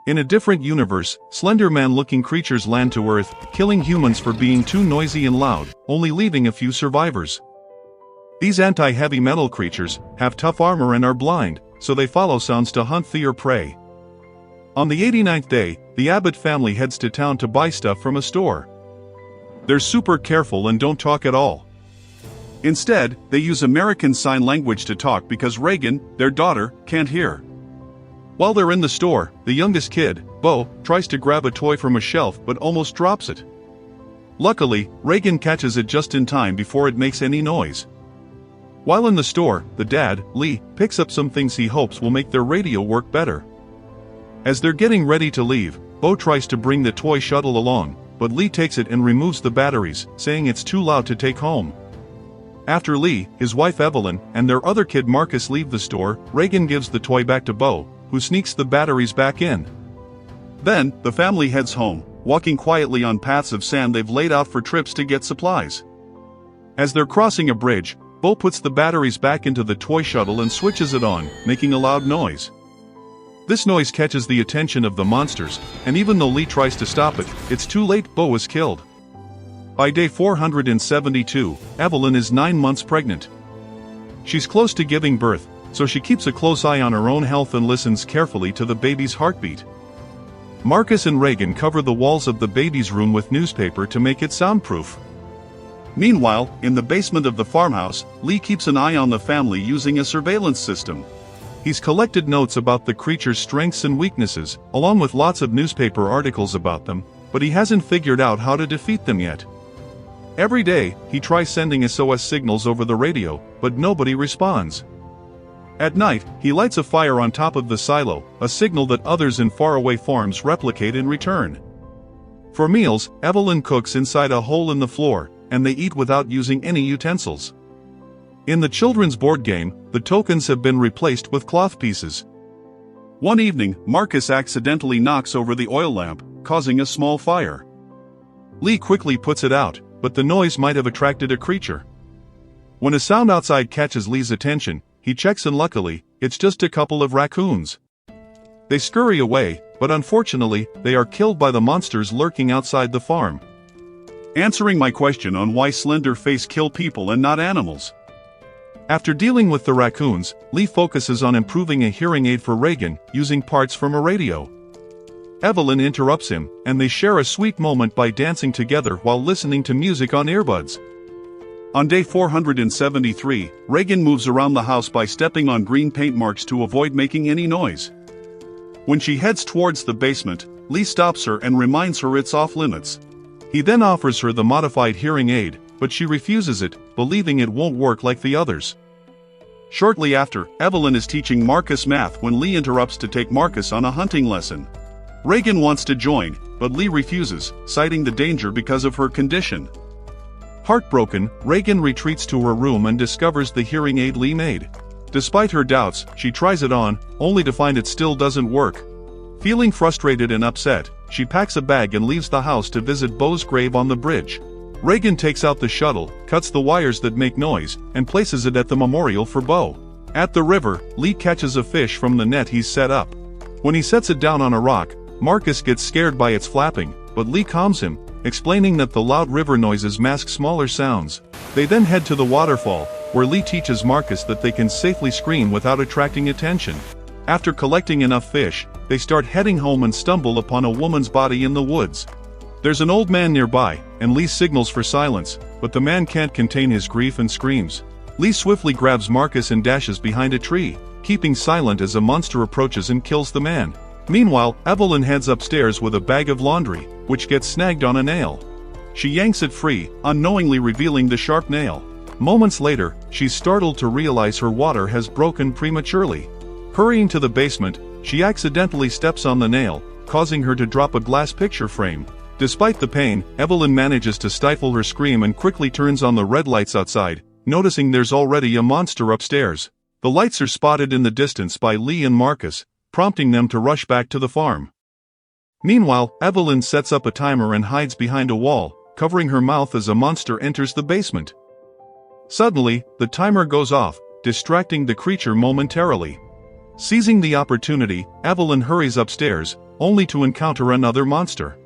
In a different universe, Slender Man-looking creatures land to Earth, killing humans for being too noisy and loud, only leaving a few survivors. These anti-heavy metal creatures have tough armor and are blind, so they follow sounds to hunt their prey. On the 89th day, the Abbott family heads to town to buy stuff from a store. They're super careful and don't talk at all. Instead, they use American Sign Language to talk because Reagan, their daughter, can't hear. While they're in the store, the youngest kid, Bo, tries to grab a toy from a shelf but almost drops it. Luckily, Reagan catches it just in time before it makes any noise. While in the store, the dad, Lee, picks up some things he hopes will make their radio work better. As they're getting ready to leave, Bo tries to bring the toy shuttle along, but Lee takes it and removes the batteries, saying it's too loud to take home. After Lee, his wife Evelyn, and their other kid Marcus leave the store, Reagan gives the toy back to Bo, who sneaks the batteries back in. Then, the family heads home, walking quietly on paths of sand they've laid out for trips to get supplies. As they're crossing a bridge, Bo puts the batteries back into the toy shuttle and switches it on, making a loud noise. This noise catches the attention of the monsters, and even though Lee tries to stop it, it's too late. Bo is killed. By day 472, Evelyn is 9 months pregnant. She's close to giving birth, so she keeps a close eye on her own health and listens carefully to the baby's heartbeat. Marcus and Reagan cover the walls of the baby's room with newspaper to make it soundproof. Meanwhile, in the basement of the farmhouse, Lee keeps an eye on the family using a surveillance system. He's collected notes about the creature's strengths and weaknesses, along with lots of newspaper articles about them, but he hasn't figured out how to defeat them yet. Every day, he tries sending SOS signals over the radio, but nobody responds. At night, he lights a fire on top of the silo, a signal that others in faraway farms replicate in return. For meals, Evelyn cooks inside a hole in the floor, and they eat without using any utensils. In the children's board game, the tokens have been replaced with cloth pieces. One evening, Marcus accidentally knocks over the oil lamp, causing a small fire. Lee quickly puts it out, but the noise might have attracted a creature. When a sound outside catches Lee's attention, he checks and luckily, it's just a couple of raccoons. They scurry away, but unfortunately, they are killed by the monsters lurking outside the farm. Answering my question on why Slender Face kill people and not animals. After dealing with the raccoons, Lee focuses on improving a hearing aid for Reagan, using parts from a radio. Evelyn interrupts him, and they share a sweet moment by dancing together while listening to music on earbuds. On day 473, Reagan moves around the house by stepping on green paint marks to avoid making any noise. When she heads towards the basement, Lee stops her and reminds her it's off limits. He then offers her the modified hearing aid, but she refuses it, believing it won't work like the others. Shortly after, Evelyn is teaching Marcus math when Lee interrupts to take Marcus on a hunting lesson. Reagan wants to join, but Lee refuses, citing the danger because of her condition. Heartbroken, Reagan retreats to her room and discovers the hearing aid Lee made. Despite her doubts, she tries it on, only to find it still doesn't work. Feeling frustrated and upset, she packs a bag and leaves the house to visit Bo's grave on the bridge. Reagan takes out the shuttle, cuts the wires that make noise, and places it at the memorial for Bo. At the river, Lee catches a fish from the net he's set up. When he sets it down on a rock, Marcus gets scared by its flapping, but Lee calms him, explaining that the loud river noises mask smaller sounds. They then head to the waterfall, where Lee teaches Marcus that they can safely scream without attracting attention. After collecting enough fish, they start heading home and stumble upon a woman's body in the woods. There's an old man nearby, and Lee signals for silence, but the man can't contain his grief and screams. Lee swiftly grabs Marcus and dashes behind a tree, keeping silent as a monster approaches and kills the man. Meanwhile, Evelyn heads upstairs with a bag of laundry, which gets snagged on a nail. She yanks it free, unknowingly revealing the sharp nail. Moments later, she's startled to realize her water has broken prematurely. Hurrying to the basement, she accidentally steps on the nail, causing her to drop a glass picture frame. Despite the pain, Evelyn manages to stifle her scream and quickly turns on the red lights outside, noticing there's already a monster upstairs. The lights are spotted in the distance by Lee and Marcus, prompting them to rush back to the farm. Meanwhile, Evelyn sets up a timer and hides behind a wall, covering her mouth as a monster enters the basement. Suddenly, the timer goes off, distracting the creature momentarily. Seizing the opportunity, Evelyn hurries upstairs, only to encounter another monster.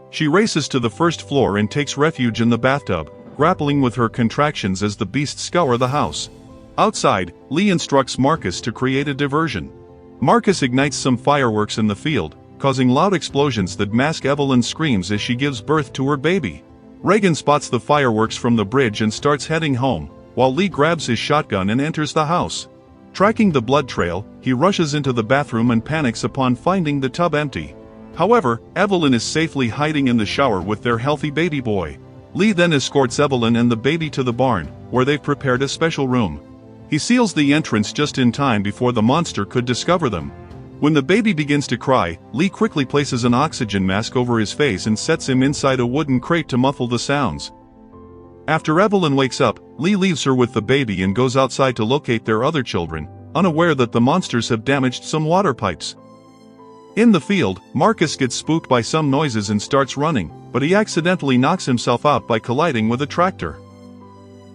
She races to the first floor and takes refuge in the bathtub, grappling with her contractions as the beasts scour the house. Outside, Lee instructs Marcus to create a diversion. Marcus ignites some fireworks in the field, causing loud explosions that mask Evelyn's screams as she gives birth to her baby. Reagan spots the fireworks from the bridge and starts heading home, while Lee grabs his shotgun and enters the house. Tracking the blood trail, he rushes into the bathroom and panics upon finding the tub empty. However, Evelyn is safely hiding in the shower with their healthy baby boy. Lee then escorts Evelyn and the baby to the barn, where they've prepared a special room. He seals the entrance just in time before the monster could discover them. When the baby begins to cry, Lee quickly places an oxygen mask over his face and sets him inside a wooden crate to muffle the sounds. After Evelyn wakes up, Lee leaves her with the baby and goes outside to locate their other children, unaware that the monsters have damaged some water pipes. In the field, Marcus gets spooked by some noises and starts running, but he accidentally knocks himself out by colliding with a tractor.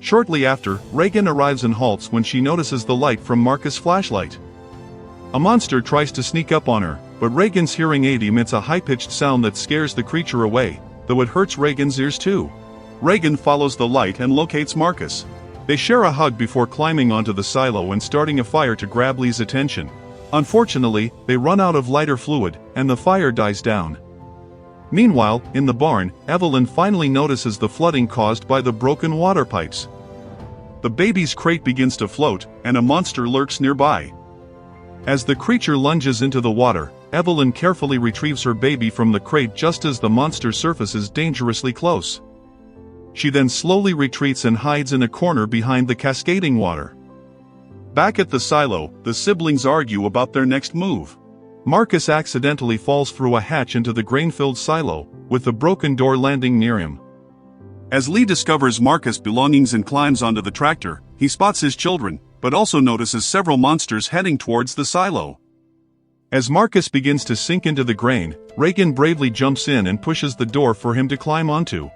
Shortly after, Reagan arrives and halts when she notices the light from Marcus' flashlight. A monster tries to sneak up on her, but Reagan's hearing aid emits a high-pitched sound that scares the creature away, though it hurts Reagan's ears too. Reagan follows the light and locates Marcus. They share a hug before climbing onto the silo and starting a fire to grab Lee's attention. Unfortunately, they run out of lighter fluid, and the fire dies down. Meanwhile, in the barn, Evelyn finally notices the flooding caused by the broken water pipes. The baby's crate begins to float, and a monster lurks nearby. As the creature lunges into the water, Evelyn carefully retrieves her baby from the crate just as the monster surfaces dangerously close. She then slowly retreats and hides in a corner behind the cascading water. Back at the silo, the siblings argue about their next move. Marcus accidentally falls through a hatch into the grain-filled silo, with the broken door landing near him. As Lee discovers Marcus' belongings and climbs onto the tractor, he spots his children, but also notices several monsters heading towards the silo. As Marcus begins to sink into the grain, Reagan bravely jumps in and pushes the door for him to climb onto.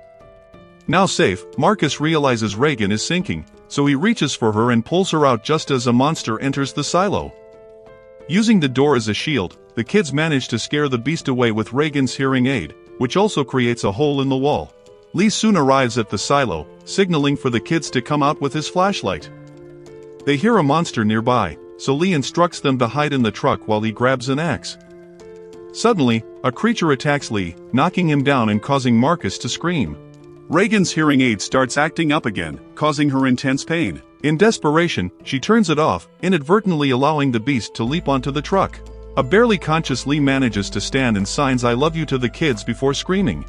Now safe, Marcus realizes Reagan is sinking, so he reaches for her and pulls her out just as a monster enters the silo. Using the door as a shield, the kids manage to scare the beast away with Reagan's hearing aid, which also creates a hole in the wall. Lee soon arrives at the silo, signaling for the kids to come out with his flashlight. They hear a monster nearby, so Lee instructs them to hide in the truck while he grabs an axe. Suddenly, a creature attacks Lee, knocking him down and causing Marcus to scream. Reagan's hearing aid starts acting up again, causing her intense pain. In desperation, she turns it off, inadvertently allowing the beast to leap onto the truck. A barely conscious Lee manages to stand and signs "I love you" to the kids before screaming.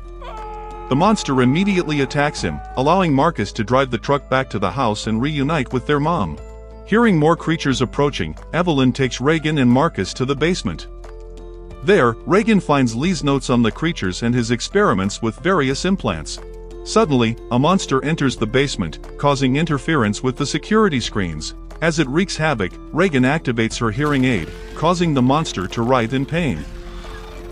The monster immediately attacks him, allowing Marcus to drive the truck back to the house and reunite with their mom. Hearing more creatures approaching, Evelyn takes Reagan and Marcus to the basement. There, Reagan finds Lee's notes on the creatures and his experiments with various implants. Suddenly, a monster enters the basement, causing interference with the security screens. As it wreaks havoc, Reagan activates her hearing aid, causing the monster to writhe in pain.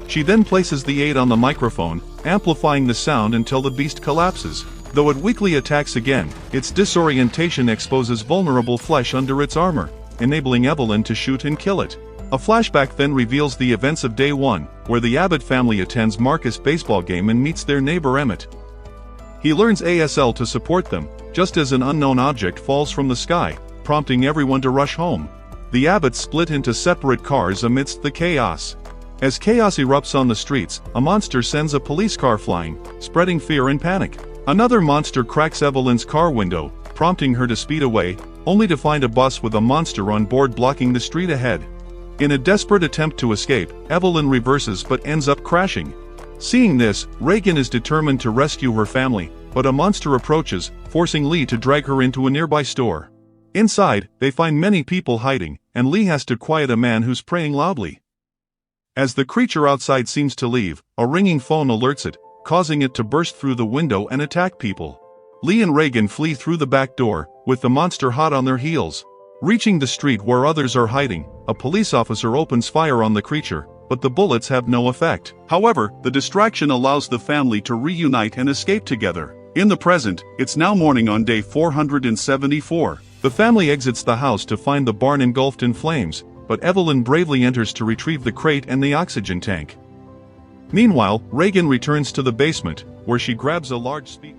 She then places the aid on the microphone, amplifying the sound until the beast collapses. Though it weakly attacks again, its disorientation exposes vulnerable flesh under its armor, enabling Evelyn to shoot and kill it. A flashback then reveals the events of Day 1, where the Abbott family attends Marcus' baseball game and meets their neighbor Emmett. He learns ASL to support them, just as an unknown object falls from the sky, prompting everyone to rush home. The Abbotts split into separate cars amidst the chaos. As chaos erupts on the streets, a monster sends a police car flying, spreading fear and panic. Another monster cracks Evelyn's car window, prompting her to speed away, only to find a bus with a monster on board blocking the street ahead. In a desperate attempt to escape, Evelyn reverses but ends up crashing. Seeing this, Reagan is determined to rescue her family, but a monster approaches, forcing Lee to drag her into a nearby store. Inside, they find many people hiding, and Lee has to quiet a man who's praying loudly. As the creature outside seems to leave, a ringing phone alerts it, causing it to burst through the window and attack people. Lee and Reagan flee through the back door, with the monster hot on their heels. Reaching the street where others are hiding, a police officer opens fire on the creature, but the bullets have no effect. However, the distraction allows the family to reunite and escape together. In the present, it's now morning on day 474. The family exits the house to find the barn engulfed in flames, but Evelyn bravely enters to retrieve the crate and the oxygen tank. Meanwhile, Reagan returns to the basement, where she grabs a large speaker.